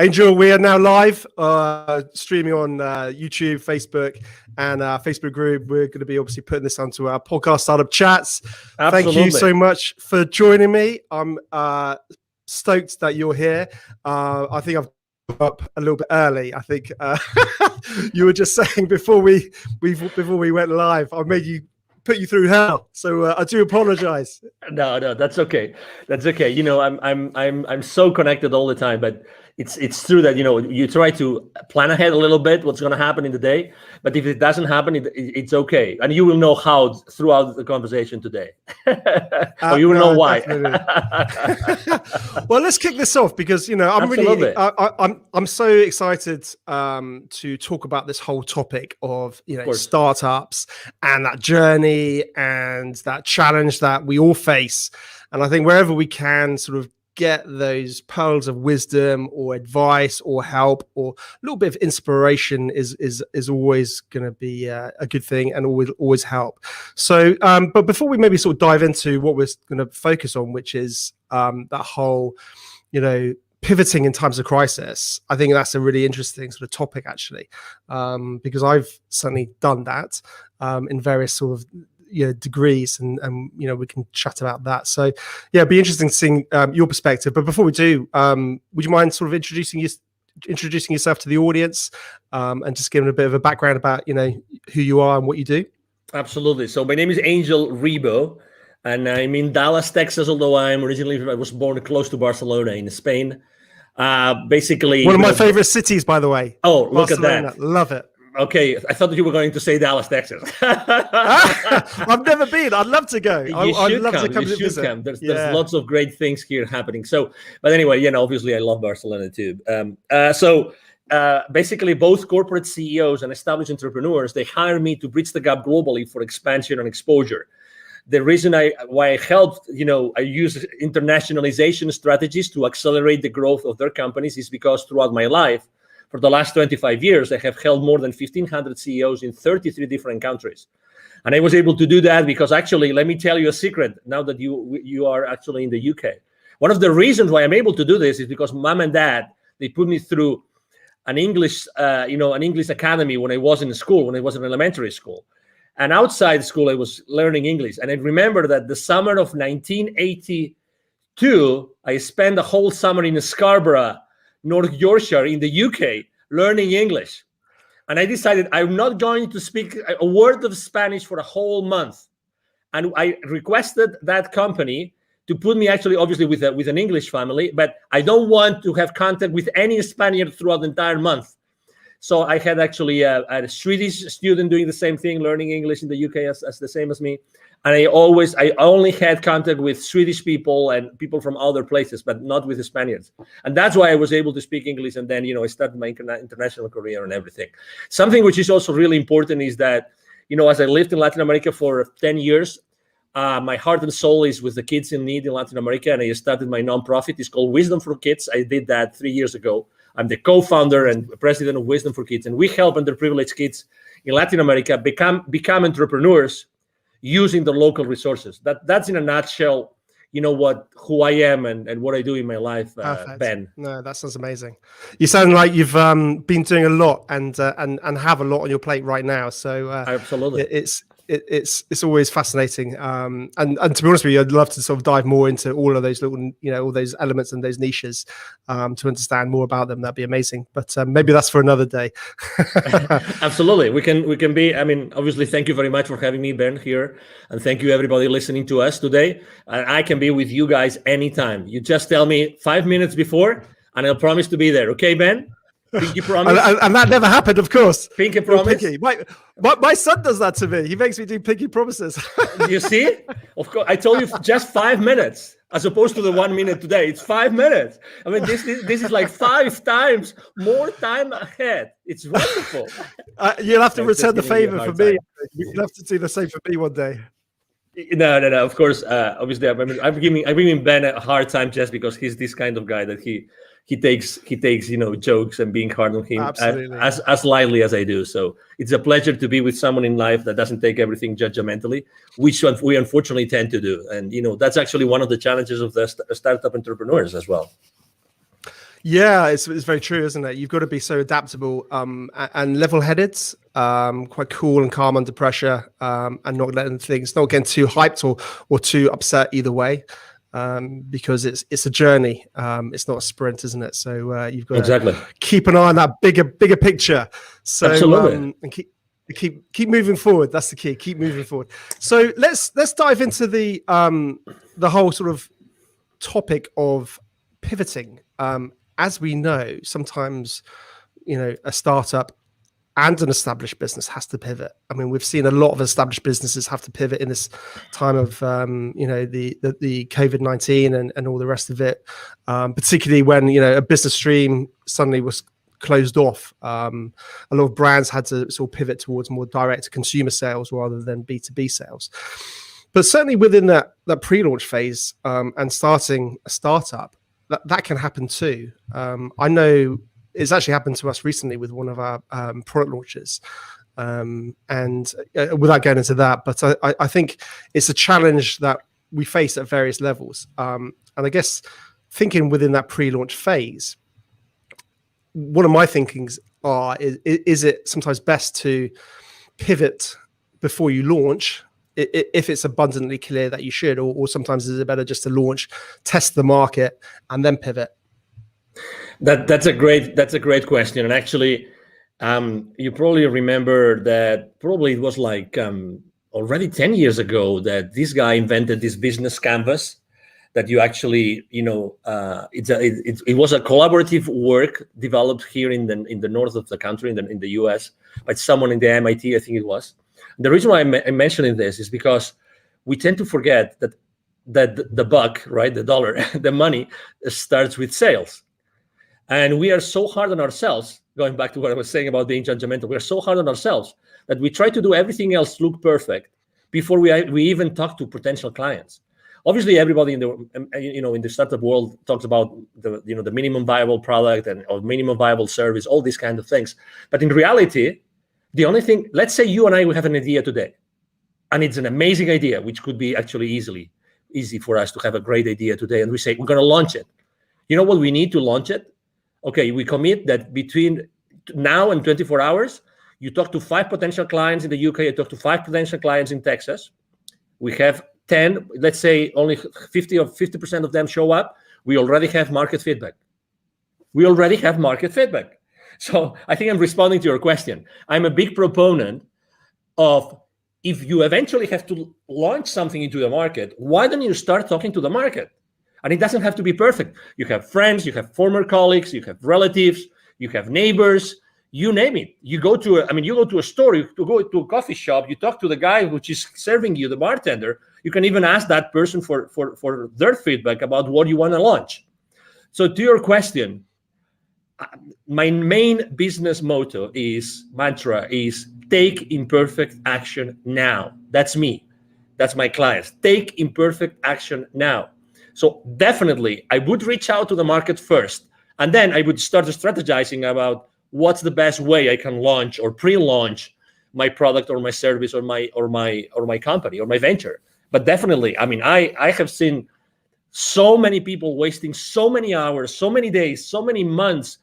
Angel, we are now live, streaming on YouTube, Facebook, and our Facebook group. We're going to be obviously putting this onto our podcast Startup Chats. Absolutely. Thank you so much for joining me. I'm stoked that you're here. I think I've up a little bit early. I think you were just saying before we went live, I made you put you through hell. So I do apologize. No, that's okay. That's okay. You know, I'm so connected all the time, but it's true that, you know, you try to plan ahead a little bit what's going to happen in the day, but if it doesn't happen, it's okay, and you will know how throughout the conversation today, or you will know why. Well, let's kick this off because, you know, I'm so excited to talk about this whole topic of, you know, startups and that journey and that challenge that we all face, and I think wherever we can sort of get those pearls of wisdom or advice or help or a little bit of inspiration is always going to be a good thing and always help. So but before we maybe sort of dive into what we're going to focus on, which is that whole, you know, pivoting in times of crisis, I think that's a really interesting sort of topic actually, because I've certainly done that in various sort of, you know, degrees, and you know, we can chat about that. So yeah, it'd be interesting seeing your perspective. But before we do, would you mind sort of introducing yourself to the audience, and just giving a bit of a background about, you know, who you are and what you do? Absolutely. So my name is Angel Ribo, and I'm in Dallas, Texas, although I was born close to Barcelona in Spain. Basically one of my favorite cities, by the way. Oh, look Barcelona. at that. Love it. Okay, I thought that you were going to say Dallas, Texas. I've never been. I'd love to go. I'd love to come to visit. There's lots of great things here happening. So, but anyway, you know, obviously I love Barcelona too. Basically both corporate CEOs and established entrepreneurs, they hire me to bridge the gap globally for expansion and exposure. The reason why I helped, you know, I use internationalization strategies to accelerate the growth of their companies is because throughout my life, for the last 25 years, I have held more than 1,500 CEOs in 33 different countries. And I was able to do that because actually, let me tell you a secret now that you are actually in the UK. One of the reasons why I'm able to do this is because mom and dad, they put me through an English academy when I was in school, when I was in elementary school. And outside school, I was learning English. And I remember that the summer of 1982, I spent a whole summer in Scarborough, North Yorkshire in the UK, learning English. And I decided I'm not going to speak a word of Spanish for a whole month. And I requested that company to put me actually, obviously, with an English family, but I don't want to have contact with any Spaniard throughout the entire month. So I had actually a Swedish student doing the same thing, learning English in the UK as the same as me. And I only had contact with Swedish people and people from other places, but not with the Spaniards. And that's why I was able to speak English. And then, you know, I started my international career and everything. Something which is also really important is that, you know, as I lived in Latin America for 10 years, my heart and soul is with the kids in need in Latin America. And I started my nonprofit. It's called Wisdom for Kids. I did that 3 years ago. I'm the co-founder and president of Wisdom for Kids. And we help underprivileged kids in Latin America become entrepreneurs using the local resources. That's in a nutshell, you know, who I am and what I do in my life, Ben. No, that sounds amazing. You sound like you've been doing a lot and have a lot on your plate right now. So absolutely, it's always fascinating. And to be honest with you, I'd love to sort of dive more into all of those little, you know, all those elements and those niches to understand more about them. That'd be amazing. But maybe that's for another day. Absolutely. We can be, I mean, obviously, thank you very much for having me, Ben, here. And thank you, everybody listening to us today. I can be with you guys anytime. You just tell me 5 minutes before, and I'll promise to be there. Okay, Ben? Pinky promise. and that never happened, of course. Pinky promise. Pinky. My son does that to me. He makes me do pinky promises. You see? Of course, I told you just 5 minutes, as opposed to the 1 minute today. It's 5 minutes. I mean, this is like 5 times more time ahead. It's wonderful. You'll have to return the favor for me. You'll have to do the same for me one day. No. Of course, obviously, I'm giving Ben a hard time just because he's this kind of guy that he takes you know, jokes and being hard on him as lightly as I do. So it's a pleasure to be with someone in life that doesn't take everything judgmentally, which we unfortunately tend to do. And you know, that's actually one of the challenges of the startup entrepreneurs as well. Yeah, it's very true, isn't it? You've got to be so adaptable and level-headed, quite cool and calm under pressure, and not getting too hyped or too upset either way, because it's a journey. It's not a sprint, isn't it? So you've got to keep an eye on that bigger picture. So Absolutely. And keep moving forward. That's the key. Keep moving forward. So let's dive into the whole sort of topic of pivoting. As we know, sometimes, a startup and an established business has to pivot. I mean, we've seen a lot of established businesses have to pivot in this time of, the COVID-19 and all the rest of it, particularly when, a business stream suddenly was closed off. A lot of brands had to sort of pivot towards more direct consumer sales rather than B2B sales. But certainly within that pre-launch phase and starting a startup, that can happen too. I know it's actually happened to us recently with one of our product launches. And without going into that, but I think it's a challenge that we face at various levels. And I guess thinking within that pre-launch phase, one of my thinkings is it sometimes best to pivot before you launch, if it's abundantly clear that you should, or sometimes is it better just to launch, test the market, and then pivot? That's a great question. And actually, you probably remember that probably it was like already 10 years ago that this guy invented this business canvas that you actually, it was a collaborative work developed here in the north of the country, in the US, by someone in the MIT, I think it was. The reason why I'm mentioning this is because we tend to forget that the buck, right, the dollar, the money starts with sales. And we are so hard on ourselves, going back to what I was saying about being judgmental, we are so hard on ourselves that we try to do everything else look perfect before we even talk to potential clients. Obviously, everybody in the startup world talks about the minimum viable product or minimum viable service, all these kind of things. But in reality, the only thing, let's say you and I, we have an idea today, and it's an amazing idea, which could be actually easy for us to have a great idea today. And we say, we're going to launch it. You know what we need to launch it? Okay, we commit that between now and 24 hours, you talk to 5 potential clients in the UK, you talk to 5 potential clients in Texas. We have 10, let's say only 50% of them show up. We already have market feedback. So I think I'm responding to your question. I'm a big proponent of, if you eventually have to launch something into the market, why don't you start talking to the market? And it doesn't have to be perfect. You have friends, you have former colleagues, you have relatives, you have neighbors, you name it. You go to a store, you go to a coffee shop, you talk to the guy which is serving you, the bartender. You can even ask that person for their feedback about what you want to launch. So to your question, my main business mantra is take imperfect action now. That's me. That's my clients. Take imperfect action now. So definitely, I would reach out to the market first, and then I would start strategizing about what's the best way I can launch or pre-launch my product or my service or my company or my venture. But definitely, I mean, I have seen so many people wasting so many hours, so many days, so many months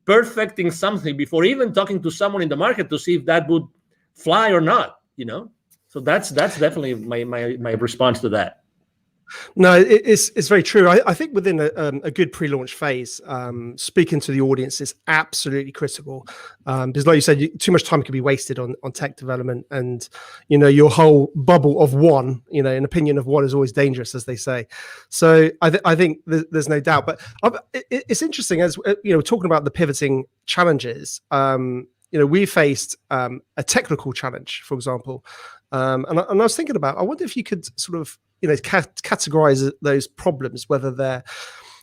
perfecting something before even talking to someone in the market to see if that would fly or not. So that's definitely my response to that. No, it's very true. I think within a good pre-launch phase, speaking to the audience is absolutely critical, because like you said, too much time can be wasted on tech development, and your whole bubble of one, an opinion of one is always dangerous, as they say. So I think there's no doubt. But it's interesting, as talking about the pivoting challenges. We faced a technical challenge, for example, and I was thinking about, I wonder if you could sort of categorize those problems, whether they're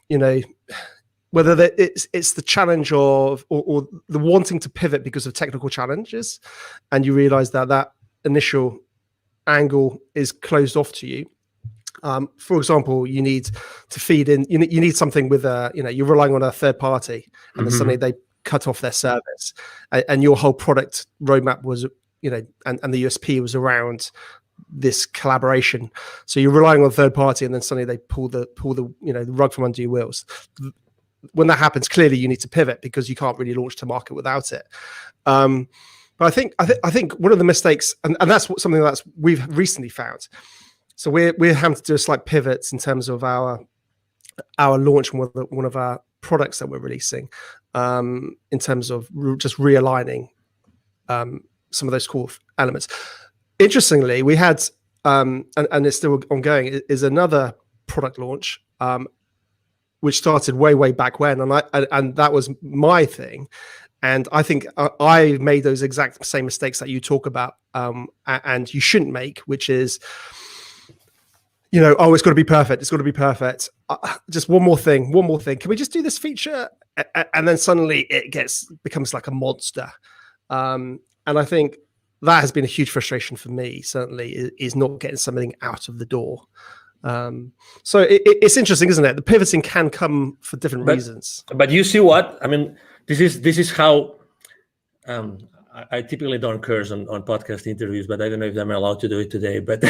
it's the challenge of or the wanting to pivot because of technical challenges, and you realize that initial angle is closed off to you. For example, you need to feed in, you need something with you're relying on a third party, and then suddenly they cut off their service, and your whole product roadmap was and the USP was around this collaboration. So you're relying on a third party, and then suddenly they pull the rug from under your wheels. when that happens, clearly you need to pivot because you can't really launch to market without it. But I think one of the mistakes, and that's something that's we've recently found. So we're having to do a slight pivots in terms of our launch, one of our products that we're releasing, in terms of just realigning some of those core elements. Interestingly, we had and it's still ongoing, is another product launch which started way back when, and that was my thing. And I think I made those exact same mistakes that you talk about, and you shouldn't make, which is, it's got to be perfect. It's got to be perfect. Just one more thing. Can we just do this feature? And then suddenly it becomes like a monster. And I think that has been a huge frustration for me, certainly, is not getting something out of the door. So it's interesting, isn't it? The pivoting can come for different reasons. But you see what? I mean, this is how I typically don't curse on podcast interviews, but I don't know if I'm allowed to do it today. But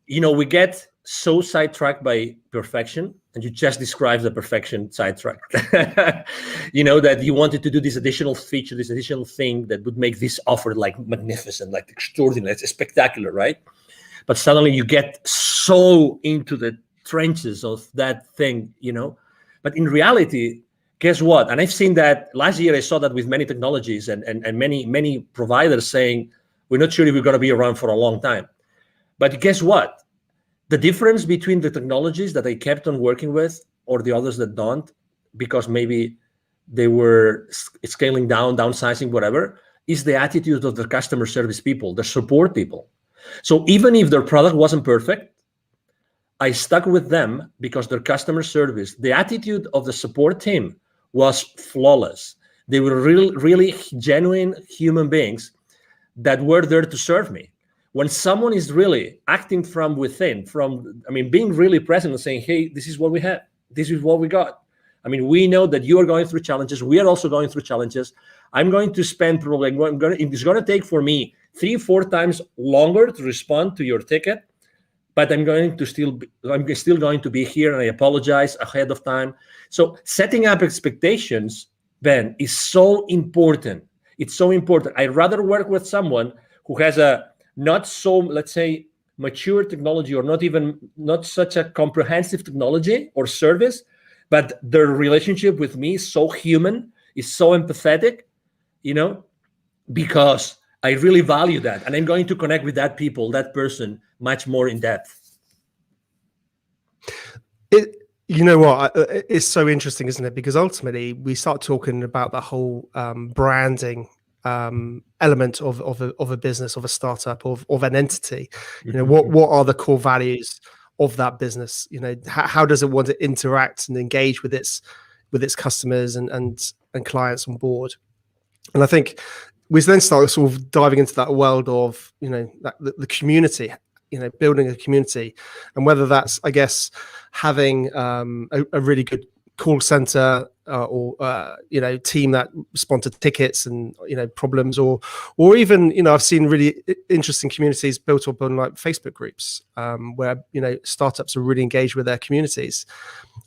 we get so sidetracked by perfection, and you just described the perfection sidetrack. That you wanted to do this additional feature, this additional thing that would make this offer like magnificent, like extraordinary, it's spectacular, right? But suddenly you get so into the trenches of that thing, But in reality, guess what? And I've seen that last year. I saw that with many technologies and many providers saying, we're not sure if we're going to be around for a long time. But guess what? The difference between the technologies that I kept on working with or the others that don't, because maybe they were scaling down, downsizing, whatever, is the attitude of the customer service people, the support people. So even if their product wasn't perfect, I stuck with them because their customer service, the attitude of the support team was flawless. They were really genuine human beings that were there to serve me. When someone is really acting from within, being really present and saying, hey, this is what we have. This is what we got. We know that you are going through challenges. We are also going through challenges. I'm going to spend probably, it's going to take for me 3-4 times longer to respond to your ticket, but I'm still going to be here, and I apologize ahead of time. So setting up expectations, Ben, is so important. It's so important. I'd rather work with someone who has a not so, let's say, mature technology, or not such a comprehensive technology or service, but their relationship with me is so human, is so empathetic, because I really value that, and I'm going to connect with that person much more in depth. It's so interesting, isn't it? Because ultimately we start talking about the whole branding element of a business, of a startup, of an entity. What are the core values of that business? How does it want to interact and engage with its customers and clients on board? And I think we then start sort of diving into that world of the community, building a community, and whether that's, I guess, having a really good call center or team that respond to tickets and problems, or even I've seen really interesting communities built up on like Facebook groups where startups are really engaged with their communities.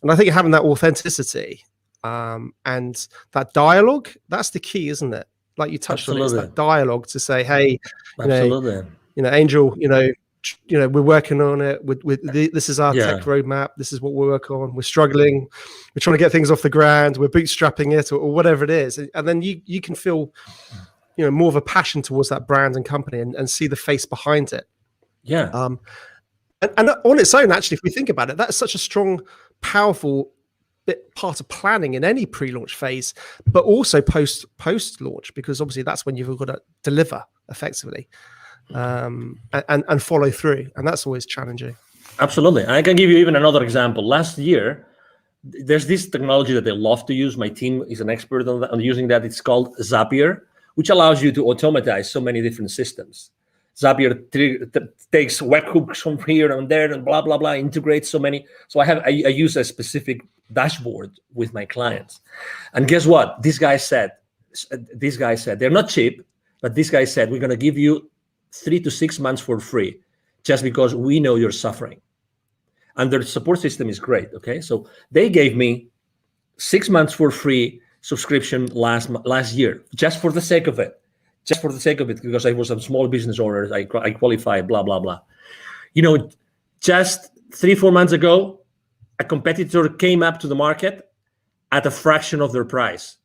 And I think having that authenticity and that dialogue, that's the key, isn't it? Like you touched on, it's that dialogue to say, hey, Angel, we're working on it. This is our tech roadmap. This is what we're working on. We're struggling. We're trying to get things off the ground. We're bootstrapping it, or whatever it is. And then you can feel, more of a passion towards that brand and company, and see the face behind it. Yeah. And on its own, actually, if we think about it, that's such a strong, powerful part of planning in any pre-launch phase, but also post-launch, because obviously that's when you've got to deliver effectively. And follow through, and that's always challenging. Absolutely. I can give you even another example. Last year, there's this technology that they love to use. My team is an expert on using that. It's called Zapier, which allows you to automatize so many different systems. Zapier takes webhooks from here and there and blah blah blah, integrates so many. So I use a specific dashboard with my clients, and guess what? This guy said they're not cheap, but this guy said, we're going to give you 3 to 6 months for free, just because we know you're suffering. And their support system is great. Okay, so they gave me 6 months for free subscription last year, just for the sake of it. Just for the sake of it, because I was a small business owner, I qualify, blah, blah, blah. Just 3-4 months ago, a competitor came up to the market at a fraction of their price.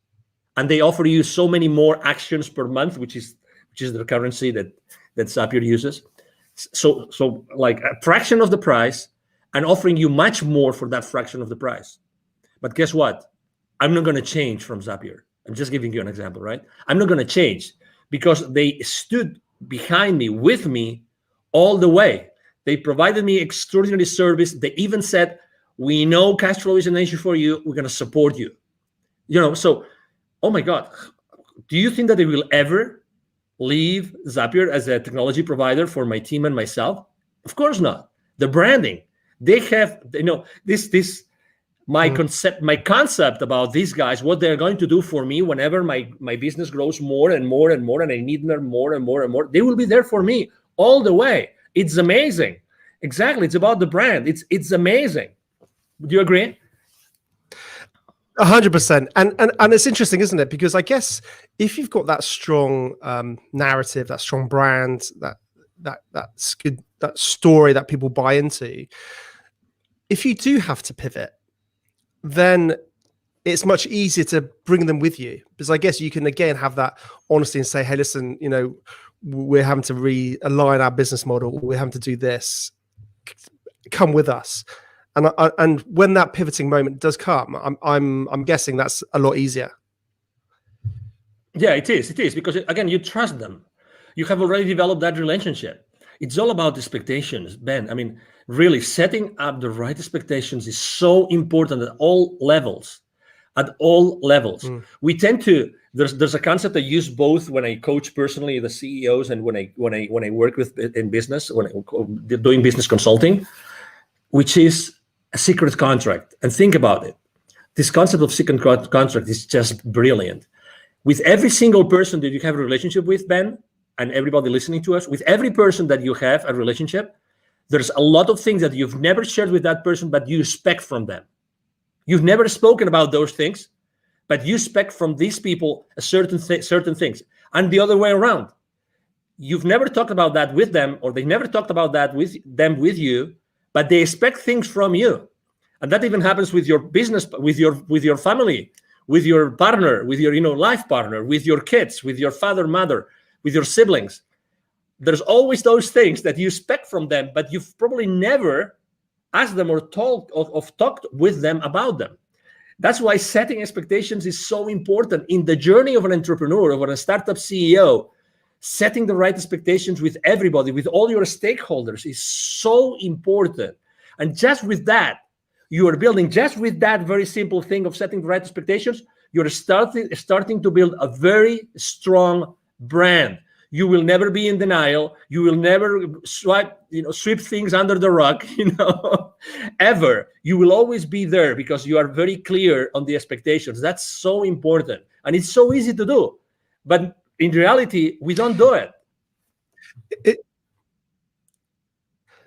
And they offer you so many more actions per month, which is the currency that Zapier uses. So like a fraction of the price and offering you much more for that fraction of the price. But guess what? I'm not going to change from Zapier. I'm just giving you an example, right? I'm not going to change because they stood behind me, with me all the way. They provided me extraordinary service. They even said, we know cash flow is an issue for you. We're going to support you. So, oh my God, do you think that they will ever leave Zapier as a technology provider for my team and myself? Of course not. The branding, they have, my concept about these guys, what they're going to do for me whenever my business grows more and more and more, and I need them more and more and more, they will be there for me all the way. It's amazing. Exactly. It's about the brand. It's amazing. Do you agree? 100%. And it's interesting, isn't it? Because I guess if you've got that strong narrative, that strong brand, that's good, that story that people buy into, if you do have to pivot, then it's much easier to bring them with you, because I guess you can again have that honesty and say, hey, listen, we're having to realign our business model. We're having to do this. Come with us. And when that pivoting moment does come, I'm guessing that's a lot easier. Yeah, it is because again, you trust them. You have already developed that relationship. It's all about expectations, Ben. I mean, really setting up the right expectations is so important at all levels. We tend to, there's a concept I use both when I coach personally the CEOs and when I work with in business, when I'm doing business consulting, which is a secret contract. And think about it. This concept of secret contract is just brilliant. With every single person that you have a relationship with, Ben, and everybody listening to us, with every person that you have a relationship, there's a lot of things that you've never shared with that person, but you expect from them. You've never spoken about those things, but you expect from these people a certain things. And the other way around. You've never talked about that with them, or they never talked about that with you, but they expect things from you. And that even happens with your business, with your family, with your partner, with your life partner, with your kids, with your father, mother, with your siblings. There's always those things that you expect from them, but you've probably never asked them or talked with them about them. That's why setting expectations is so important in the journey of an entrepreneur, of a startup CEO. Setting the right expectations with everybody, with all your stakeholders, is so important. And just with that, you are building, just with that very simple thing of setting the right expectations, you're starting to build a very strong brand. You will never be in denial. You will never sweep things under the rug, ever. You will always be there because you are very clear on the expectations. That's so important. And it's so easy to do. But in reality, we don't do it.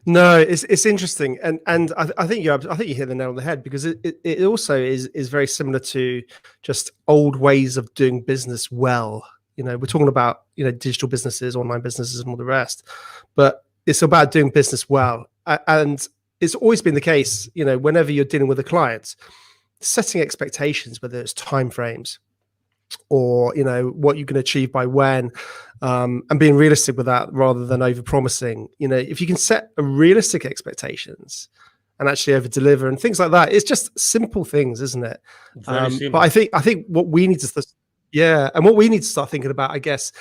No, it's interesting, and I think you hit the nail on the head, because it also is very similar to just old ways of doing business well. We're talking about digital businesses, online businesses, and all the rest, but it's about doing business well, and it's always been the case. Whenever you're dealing with a client, setting expectations, whether it's timeframes or what you can achieve by when, and being realistic with that rather than over promising. If you can set a realistic expectations and actually over deliver and things like that, it's just simple things, isn't it? But I think what we need to what we need to start thinking about, I guess,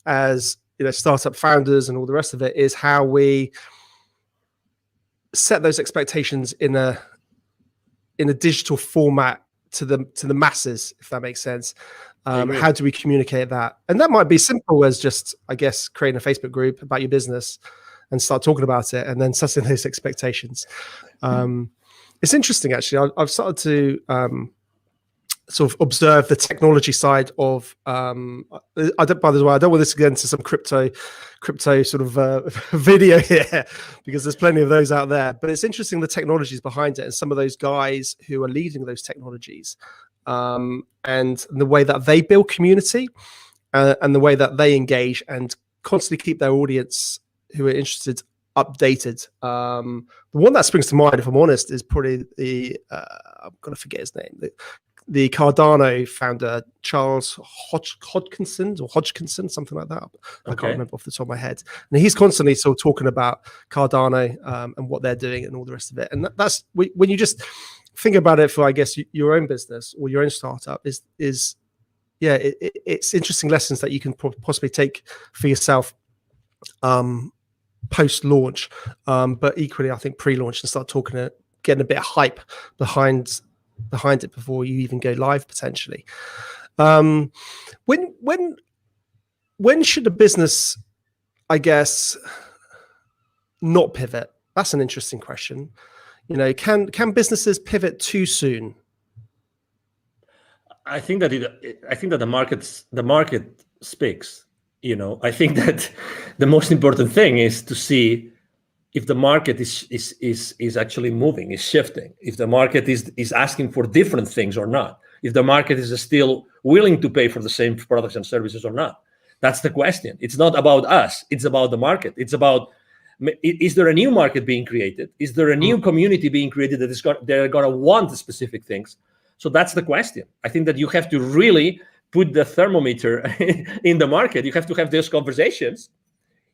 as startup founders and all the rest of it, is how we set those expectations in a digital format to the masses, if that makes sense. How do we communicate that? And that might be simple as just, I guess, creating a Facebook group about your business and start talking about it, and then setting those expectations. It's interesting, actually. I've started to sort of observe the technology side of. By the way, I don't want this to get into some crypto sort of video here, because there's plenty of those out there. But it's interesting the technologies behind it, and some of those guys who are leading those technologies. and the way that they build community, and the way that they engage and constantly keep their audience who are interested updated. The one that springs to mind, if I'm honest, is probably I'm gonna forget his name. The Cardano founder, Charles Hodgkinson, something like that. I can't remember off the top of my head. And he's constantly sort of talking about Cardano and what they're doing and all the rest of it. And that's when you just think about it for, I guess, your own business or your own startup it's interesting lessons that you can possibly take for yourself post-launch, but equally, I think pre-launch, and start getting a bit of hype behind it before you even go live potentially. When should a business, I guess, not pivot? That's an interesting question. Can businesses pivot too soon? I think that the market speaks. I think that the most important thing is to see if the market is actually moving, is shifting, if the market is asking for different things or not, if the market is still willing to pay for the same products and services or not. That's the question. It's not about us. It's about the market. It's about, is there a new market being created? Is there a new community being created they're going to want specific things? So that's the question. I think that you have to really put the thermometer in the market. You have to have those conversations,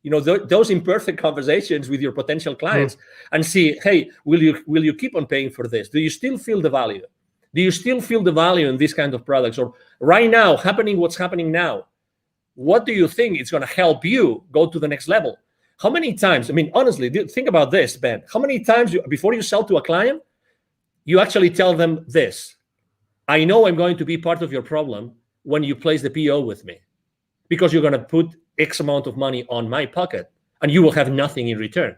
those imperfect conversations with your potential clients, and see, hey, will you keep on paying for this? Do you still feel the value? Do you still feel the value in these kind of products? Or right now, what's happening now, what do you think is going to help you go to the next level? How many times, honestly, think about this, Ben. How many times before you sell to a client, you actually tell them this: I know I'm going to be part of your problem when you place the PO with me, because you're going to put X amount of money on my pocket and you will have nothing in return.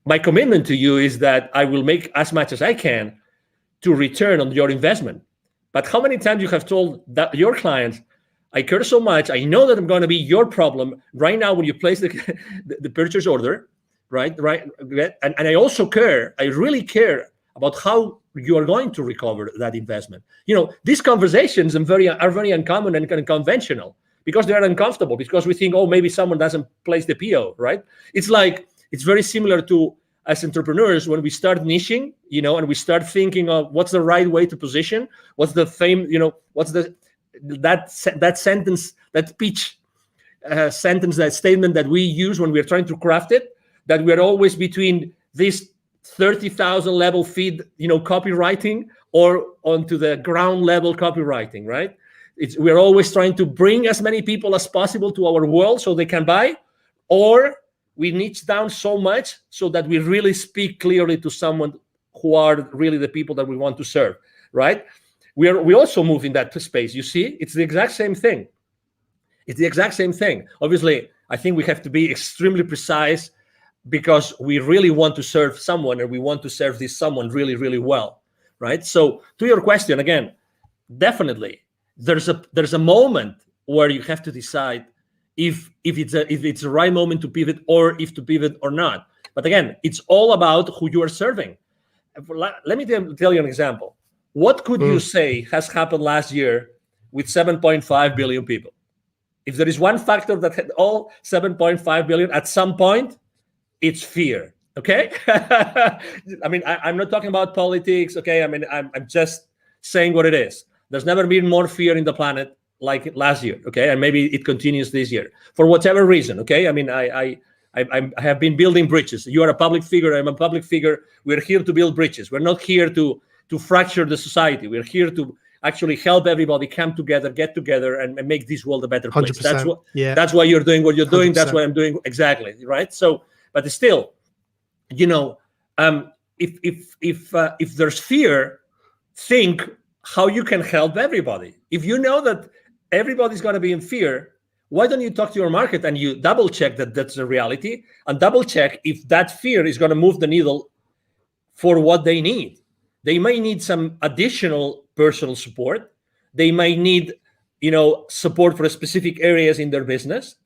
My commitment to you is that I will make as much as I can to return on your investment. But how many times you have told that your clients, I care so much, I know that I'm going to be your problem right now when you place the purchase order, right? And I also care, I really care about how you are going to recover that investment. These conversations are very uncommon and kind of conventional, because they are uncomfortable, because we think, oh, maybe someone doesn't place the PO, right? It's very similar to, as entrepreneurs, when we start niching, and we start thinking of what's the right way to position, what's the what's that sentence, that pitch sentence, that statement that we use when we're trying to craft it, that we're always between this 30,000 level feed, copywriting, or onto the ground level copywriting, right? We're always trying to bring as many people as possible to our world so they can buy, or we niche down so much so that we really speak clearly to someone who are really the people that we want to serve, right? We also move in that space. You see, it's the exact same thing. Obviously, I think we have to be extremely precise, because we really want to serve someone, and we want to serve this someone really, really well, right? So to your question, again, definitely there's a moment where you have to decide if it's the right moment to pivot, or if to pivot or not. But again, it's all about who you are serving. Let me tell you an example. What could you say has happened last year with 7.5 billion people? If there is one factor that had all 7.5 billion at some point, it's fear. Okay. I'm not talking about politics. Okay. I'm just saying what it is. There's never been more fear in the planet like last year. Okay. And maybe it continues this year for whatever reason. Okay. I have been building bridges. You are a public figure. I'm a public figure. We're here to build bridges. We're not here to fracture the society. We're here to actually help everybody come together, get together, and make this world a better place. That's why you're doing what you're doing. 100%. That's what I'm doing. Exactly. Right. So, but still, if there's fear, think how you can help everybody. If you know that everybody's going to be in fear, why don't you talk to your market and you double check that that's the reality, and double check if that fear is going to move the needle for what they need. They may need some additional personal support. They might need, support for specific areas in their business.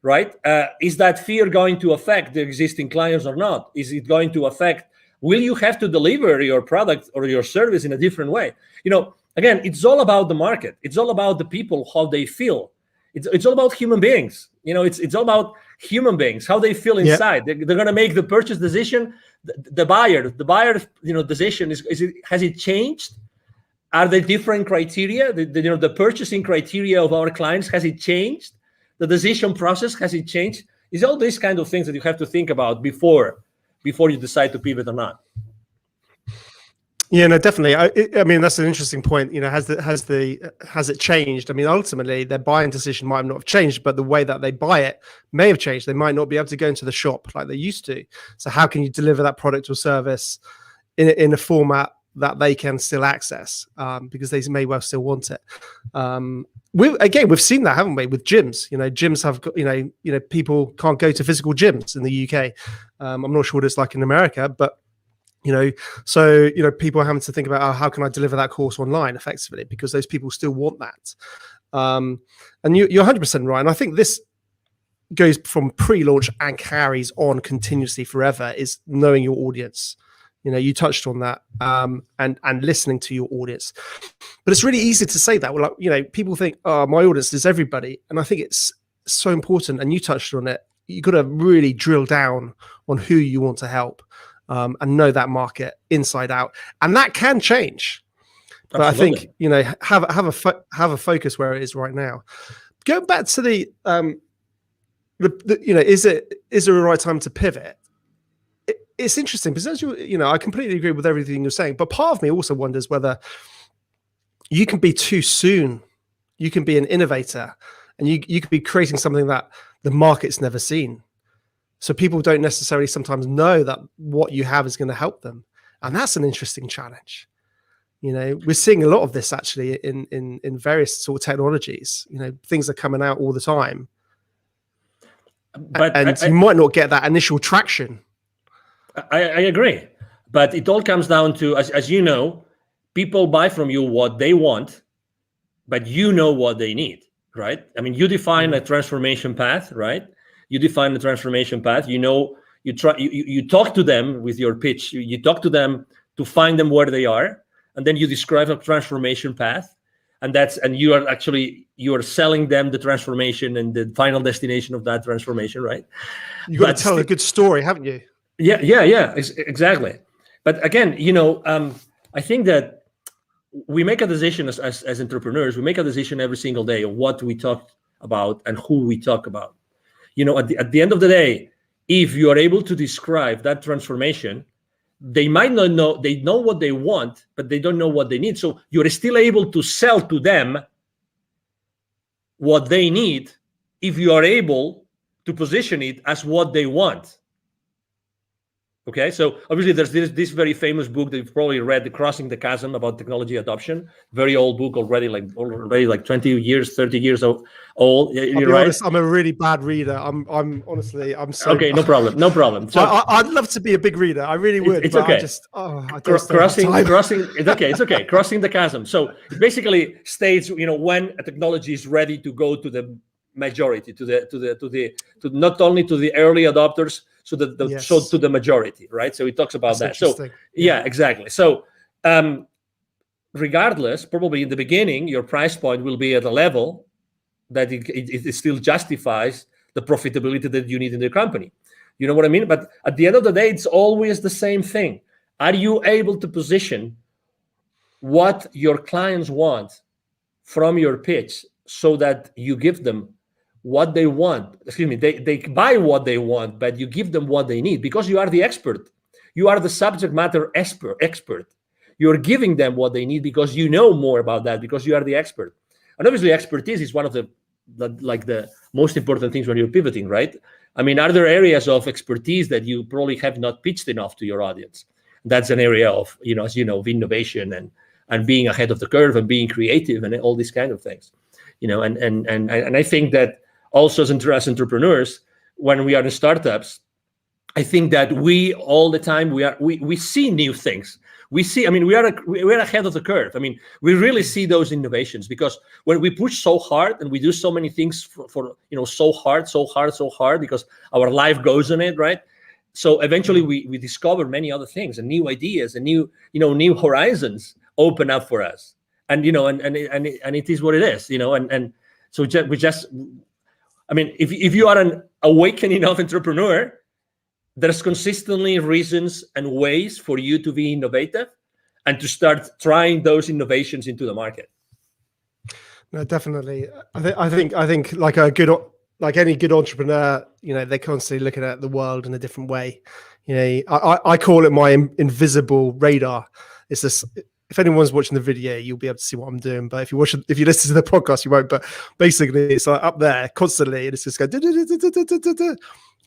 Right? Is that fear going to affect the existing clients or not? Is it going to affect will you have to deliver your product or your service in a different way? Again, it's all about the market. It's all about the people, how they feel. It's all about human beings. It's all about human beings, how they feel inside. They're going to make the purchase decision. The buyer, decision has it changed? Are there different criteria? The purchasing criteria of our clients, has it changed? The decision process, has it changed? It's all these kind of things that you have to think about before you decide to pivot or not. Yeah, no, definitely. I mean, that's an interesting point. Has it changed? I mean, ultimately, their buying decision might not have changed, but the way that they buy it may have changed. They might not be able to go into the shop like they used to. So how can you deliver that product or service in a format that they can still access, because they may well still want it? We've seen that, haven't we, with gyms? Gyms have got, people can't go to physical gyms in the UK. I'm not sure what it's like in America, but so people are having to think about, how can I deliver that course online effectively, because those people still want that. And you're 100% right. And I think this goes from pre-launch and carries on continuously forever, is knowing your audience. You touched on that, and listening to your audience. But it's really easy to say that. Well, people think, oh, my audience is everybody. And I think it's so important. And you touched on it. You got to really drill down on who you want to help. And know that market inside out, and that can change. But absolutely. I think have a focus where it is right now. Going back to the is there a right time to pivot? It's interesting because I completely agree with everything you're saying, but part of me also wonders whether you can be too soon. You can be an innovator, and you could be creating something that the market's never seen. So people don't necessarily sometimes know that what you have is going to help them. And that's an interesting challenge. We're seeing a lot of this actually in various sort of technologies. Things are coming out all the time. But you might not get that initial traction. I agree. But it all comes down to, as you know, people buy from you what they want, but you know what they need, right? I mean, you define a transformation path, right? You define the transformation path. You talk to them with your pitch. You talk to them to find them where they are, and then you describe a transformation path, and you are selling them the transformation and the final destination of that transformation, right? You got to tell a good story, haven't you? Yeah, exactly. But again, I think that we make a decision as entrepreneurs. We make a decision every single day of what we talk about and who we talk about. At the end of the day, if you are able to describe that transformation, they might not know, they know what they want, but they don't know what they need. So you're still able to sell to them what they need if you are able to position it as what they want. Okay, so obviously there's this very famous book that you've probably read, The Crossing the Chasm, about technology adoption. Very old book already, like 20 years, 30 years old. I'll be honest, I'm a really bad reader. I'm honestly, I'm so okay. No problem. So I'd love to be a big reader. I really would. It's okay. Crossing. It's okay. Crossing the chasm. So it basically states, when a technology is ready to go to the majority, to not only to the early adopters, so to the majority, right? So it talks about that. So yeah, exactly. So regardless, probably in the beginning, your price point will be at a level that it still justifies the profitability that you need in the company. You know what I mean? But at the end of the day, it's always the same thing. Are you able to position what your clients want from your pitch so that you give them what they want? They buy what they want, but you give them what they need because you are the expert. You are the subject matter expert. You're giving them what they need because you know more about that, because you are the expert. And obviously expertise is one of the most important things when you're pivoting, right? I mean, are there areas of expertise that you probably have not pitched enough to your audience? That's an area of, as you know, of innovation and being ahead of the curve and being creative and all these kind of things, and I think that also as entrepreneurs, when we are in startups, I think that we all the time we see new things. We're ahead of the curve. I mean, we really see those innovations because when we push so hard and we do so many things for so hard, because our life goes on it, right? So eventually we discover many other things and new ideas and new horizons open up for us. And and it is what it is, and so I mean, if you are an awakening enough entrepreneur, there's consistently reasons and ways for you to be innovative and to start trying those innovations into the market. No, definitely. I think like any good entrepreneur, they're constantly looking at the world in a different way. I call it my invisible radar. It's this. If anyone's watching the video, you'll be able to see what I'm doing. But if you listen to the podcast, you won't. But basically, it's like up there constantly, and it's just going,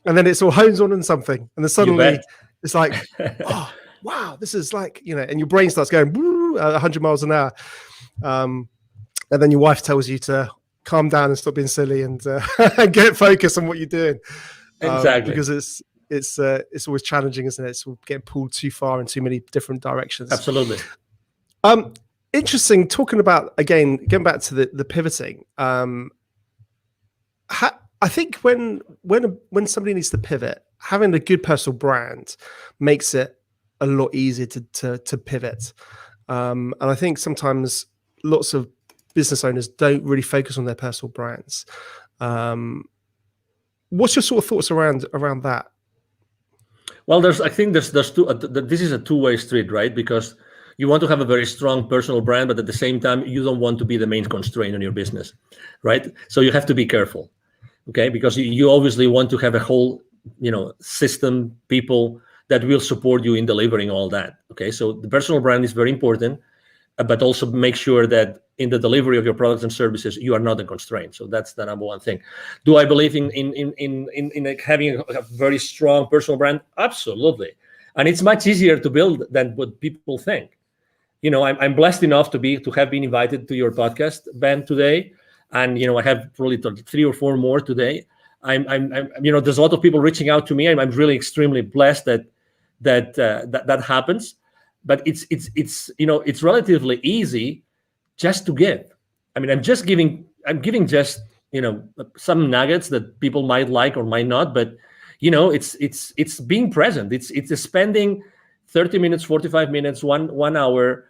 and then it's all hones on something, and then suddenly it's like, oh wow, this is like, and your brain starts going 100 miles an hour, and then your wife tells you to calm down and stop being silly and get focused on what you're doing. Exactly, because it's always challenging, isn't it? It's getting pulled too far in too many different directions. Absolutely. Interesting. Talking about, again, getting back to the pivoting. I think when somebody needs to pivot, having a good personal brand makes it a lot easier to pivot. And I think sometimes lots of business owners don't really focus on their personal brands. What's your sort of thoughts around that? Well, I think there's two. This is a two-way street, right? Because you want to have a very strong personal brand, but at the same time, you don't want to be the main constraint on your business, right? So you have to be careful, okay? Because you obviously want to have a whole, system, people that will support you in delivering all that, okay? So the personal brand is very important, but also make sure that in the delivery of your products and services, you are not a constraint. So that's the number one thing. Do I believe in like having a very strong personal brand? Absolutely. And it's much easier to build than what people think. I'm blessed enough to have been invited to your podcast, Ben, today, and I have probably 3 or 4 more today. I'm there's a lot of people reaching out to me, and I'm really extremely blessed that happens. But it's relatively easy just to give. I mean, I'm giving just some nuggets that people might like or might not, but it's being present. It's spending 30 minutes, 45 minutes, 1 hour,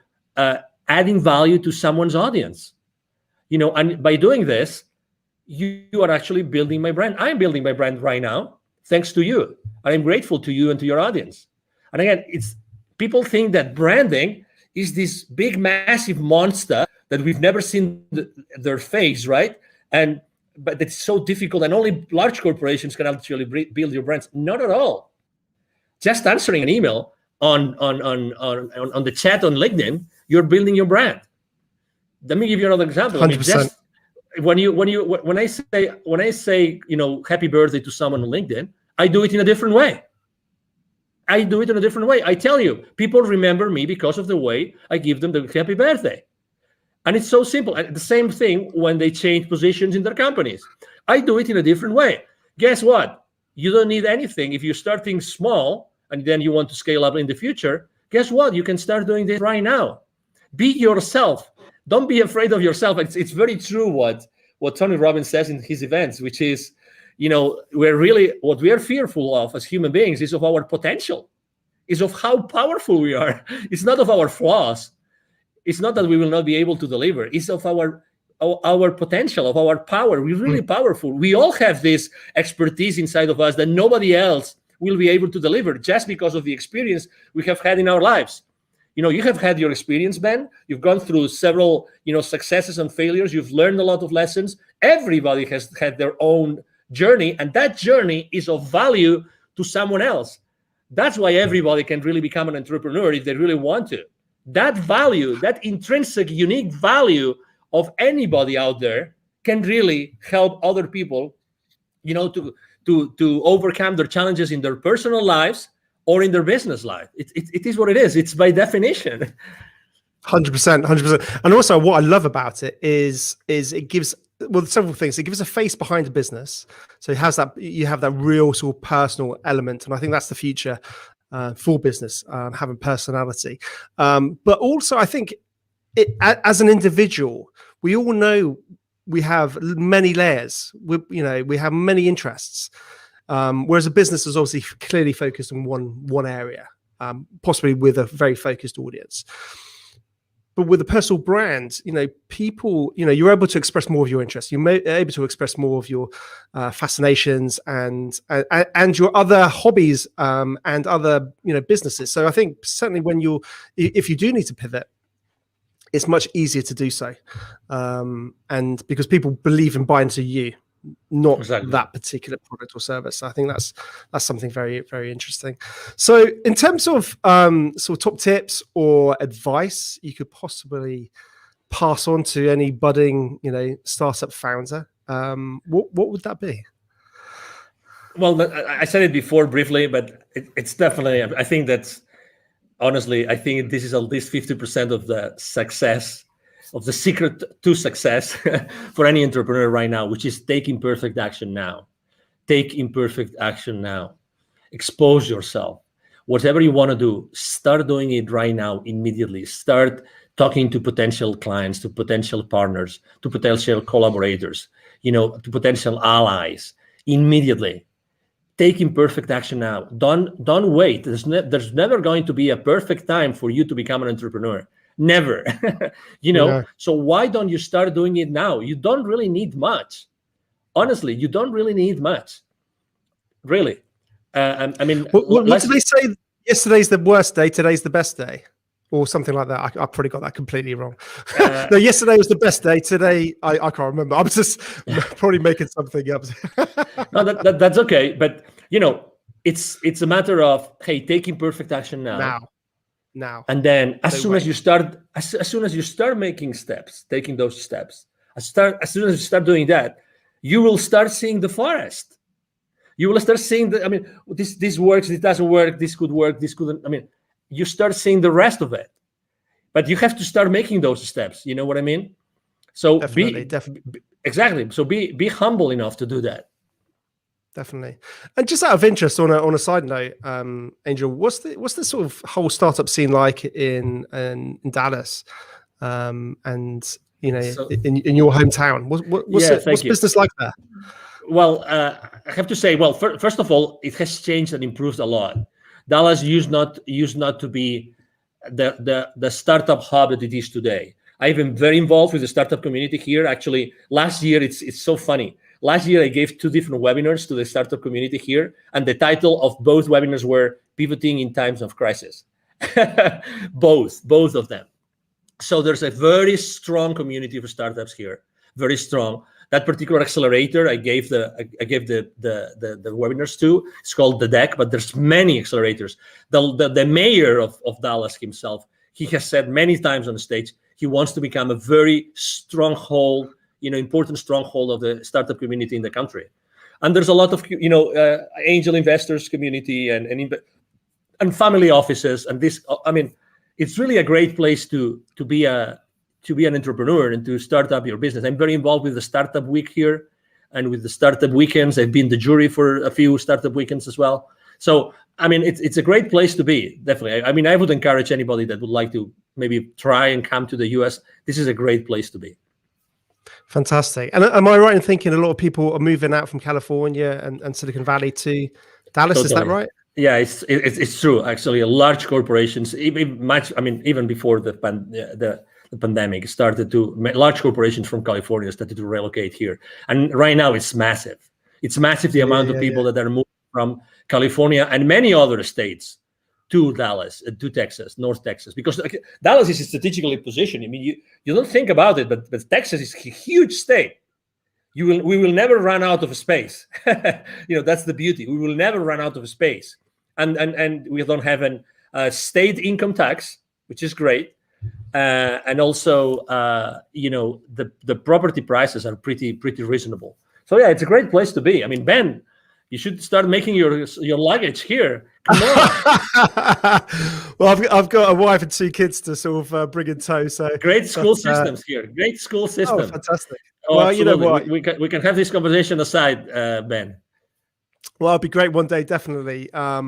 adding value to someone's audience, and by doing this, you are actually building my brand. I'm building my brand right now, thanks to you. I'm grateful to you and to your audience. And again, people think that branding is this big, massive monster that we've never seen their face, right? But it's so difficult, and only large corporations can actually build your brands. Not at all. Just answering an email on the chat on LinkedIn, you're building your brand. Let me give you another example. 100%. When I say happy birthday to someone on LinkedIn, I do it in a different way. I tell you, people remember me because of the way I give them the happy birthday. And it's so simple. And the same thing when they change positions in their companies. I do it in a different way. Guess what? You don't need anything. If you're starting small and then you want to scale up in the future, guess what? You can start doing this right now. Be yourself. Don't be afraid of yourself. It's very true what Tony Robbins says in his events, which is, what we are fearful of as human beings is of our potential, is of how powerful we are. It's not of our flaws. It's not that we will not be able to deliver. It's of our potential, of our power. We're really powerful. We all have this expertise inside of us that nobody else will be able to deliver just because of the experience we have had in our lives. You have had your experience, Ben. You've gone through several, successes and failures. You've learned a lot of lessons. Everybody has had their own journey, and that journey is of value to someone else. That's why everybody can really become an entrepreneur if they really want to. That value, that intrinsic, unique value of anybody out there can really help other people, to overcome their challenges in their personal lives or in their business life. It is what it is. It's by definition. 100%. And also what I love about it is it gives, several things. It gives a face behind the business. So it has you have that real sort of personal element. And I think that's the future for business, having personality. But also I think as an individual, we all know we have many layers. We have many interests. Whereas a business is obviously clearly focused on one area, possibly with a very focused audience. But with a personal brand, people, you're able to express more of your interests. You're able to express more of your fascinations and your other hobbies and other, businesses. So I think certainly if you do need to pivot, it's much easier to do so, and because people believe and buy into you, not that particular product or service. I think that's something very, very interesting. So in terms of sort of top tips or advice you could possibly pass on to any budding, startup founder, what would that be? Well, I said it before briefly, but it's definitely, I think that's, honestly, I think this is at least 50% of the success, of the secret to success for any entrepreneur right now, which is take imperfect action now. Take imperfect action now. Expose yourself. Whatever you want to do, start doing it right now, immediately. Start talking to potential clients, to potential partners, to potential collaborators, to potential allies immediately. Take imperfect action now. Don't wait. There's never going to be a perfect time for you to become an entrepreneur. Never. Yeah. So why don't you start doing it now? You don't really need much. Honestly, you don't really need much. Really. I mean, what did they say? Yesterday's the worst day, today's the best day, or something like that. I probably got that completely wrong. No, yesterday was the best day. Today, I can't remember. I'm just probably making something up. No, that's okay. But it's a matter of, hey, take imperfect action now. And then as soon as you start making steps, taking those steps, as soon as you start doing that, you will start seeing the forest. You will start seeing this works, this doesn't work, this could work, this couldn't. You start seeing the rest of it. But you have to start making those steps. You know what I mean? So definitely. Exactly. So be humble enough to do that. Definitely. And just out of interest, on a side note, Angel, what's the sort of whole startup scene like in Dallas, and in your hometown? What's business like there? Well, I have to say, first of all, it has changed and improved a lot. Dallas used not to be the startup hub that it is today. I've been very involved with the startup community here. Actually, last year, it's so funny. Last year, I gave 2 different webinars to the startup community here, and the title of both webinars were Pivoting in Times of Crisis. both of them. So there's a very strong community for startups here, very strong. That particular accelerator I gave the webinars to, it's called The Deck, but there's many accelerators. The mayor of Dallas himself, he has said many times on the stage, he wants to become a very stronghold, important stronghold of the startup community in the country. And there's a lot of, angel investors community and family offices. And this, it's really a great place to be an entrepreneur and to start up your business. I'm very involved with the Startup Week here and with the Startup Weekends. I've been the jury for a few Startup Weekends as well. So, it's a great place to be, definitely. I would encourage anybody that would like to maybe try and come to the US. This is a great place to be. Fantastic. And am I right in thinking a lot of people are moving out from California and Silicon Valley to Dallas? Totally. Is that right? Yeah, it's true. Actually, large corporations, even before the pandemic started large corporations from California started to relocate here. And right now it's massive. It's massive, the amount of people that are moving from California and many other states to Dallas, to Texas, North Texas, because Dallas is strategically positioned. You don't think about it, but Texas is a huge state. We will never run out of space. That's the beauty. We will never run out of space. And we don't have a state income tax, which is great. And also, the property prices are pretty reasonable. So yeah, it's a great place to be. Ben, you should start making your luggage here. Come on. Well, I've got a wife and 2 kids to sort of bring in tow. So great school systems here. Great school system. Oh, fantastic. Well, absolutely. You know what? We can have this conversation aside, Ben. Well, it'd be great one day, definitely. I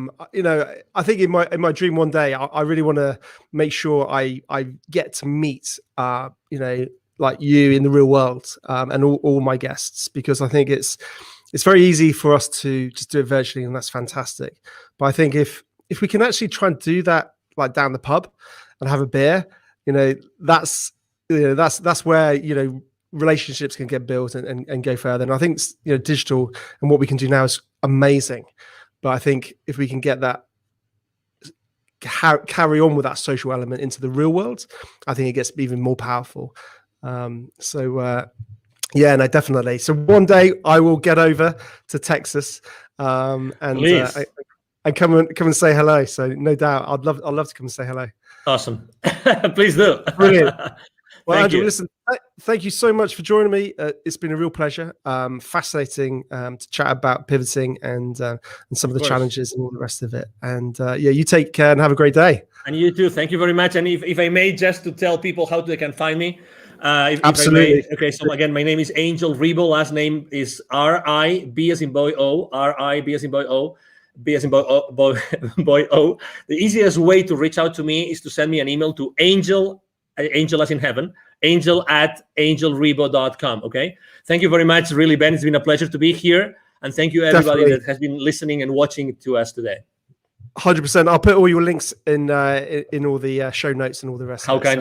think in my dream one day, I really want to make sure I get to meet, like you in the real world, and all my guests, because I think it's it's very easy for us to just do it virtually, and that's fantastic. But I think if we can actually try and do that, like down the pub and have a beer, that's where relationships can get built and go further. And I think digital and what we can do now is amazing. But I think if we can get that, carry on with that social element into the real world, I think it gets even more powerful. Yeah, no, definitely. So one day I will get over to Texas and come and say hello. So no doubt, I'd love to come and say hello. Awesome. Please do. Brilliant. Well, Angel, listen, thank you so much for joining me. It's been a real pleasure. Fascinating to chat about pivoting and some of the challenges and all the rest of it. And you take care and have a great day. And you too. Thank you very much. And if I may, just to tell people how they can find me. Absolutely. Okay, so again, my name is Angel Ribo. Last name is R-I-B as in boy O. R-I-B as in boy O. B as in boy O. The easiest way to reach out to me is to send me an email to Angel as in heaven, angel@angelribo.com. Okay. Thank you very much. Really, Ben, it's been a pleasure to be here. And thank you everybody that has been listening and watching to us today. 100%. I'll put all your links in all the show notes and all the rest. How kind of